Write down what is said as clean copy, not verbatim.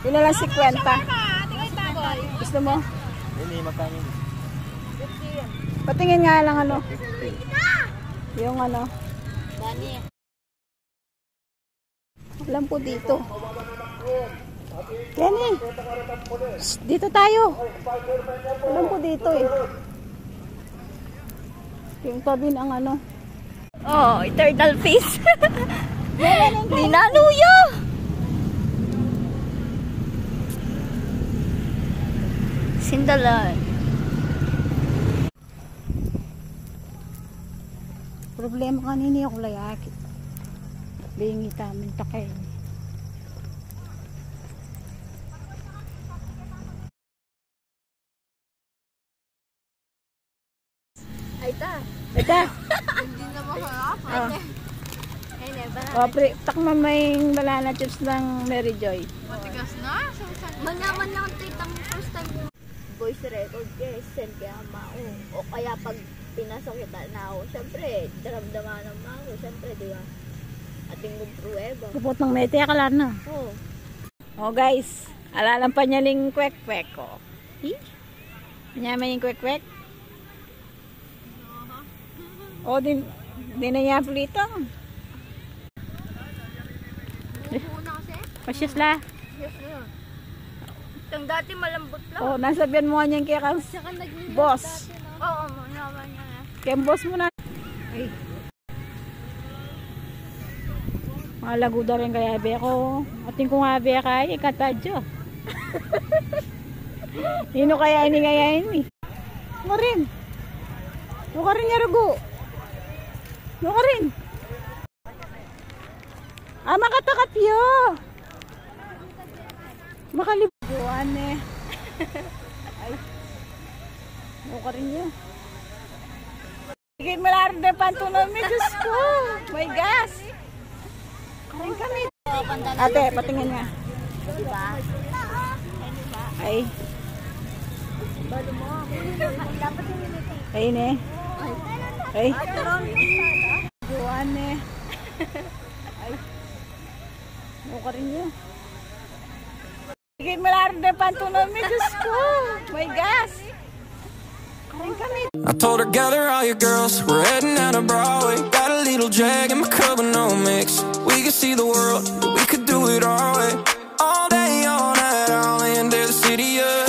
Pila lang 50. Gusto mo? Hindi, magkano? Patingin nga lang ano. Yung ano. Alam po dito. Kenny. Dito tayo. Alam po dito eh. Yung tabi ng ano. Oh, turtle fish. Ninaluyo. Sindalan. Problema kanini ako layakit. Bingi tamin takay. Ay ta. Ito. Hindi na maharap. Ay ne, Takman mo yung banana chips ng Mary Joy. matigas na. Manyaman lang titang first time yung voice record kaya send kaya mao. O kaya pag pinasok kita na ako, syempre, daramdaman ng mao. Syempre, di ba? Ating magpruweba. Pupot ng mete, akalar na. Oo. Oh guys, alalang pa niya ling kwek-kwek ko. Manyaman yung kwek-kwek. O, din na niya plito. Una kasi? Pasyos la. Yes, yun. Itong dati malambot lang. O, nasabihan mo niya kaya kang Saka naglinis boss. dati na. Oo, naman niya na. Kaya boss mo na. Ay. Malago daw rin kaya be ko. Ating kung nga be kaya, ikatadyo. Nino kaya ini ngayon eh. Mo rin. Mo ka rin niya rugo. Mo ka rin. Ah, makatakap yo. Makalibuan eh. Ay. Mo ka rin niya. Higit mo lang rin pantunan mo, Diyos ko. My gas. Kain kami. Ate, patingin nga. Diba? Ay. Balo mo. Dapat yung minute. Ay, ne. Ay. Buwan, ne. Ay. Mo ka rin niya. Higit mo lang rin pantunan mo, Diyos ko. My gas. Kain kami. I told her gather all your girls, we're heading out of Broadway. Got a little jag in my cup with no mix. We could see the world, we could do it our way. All day, all night, all in the city, yeah.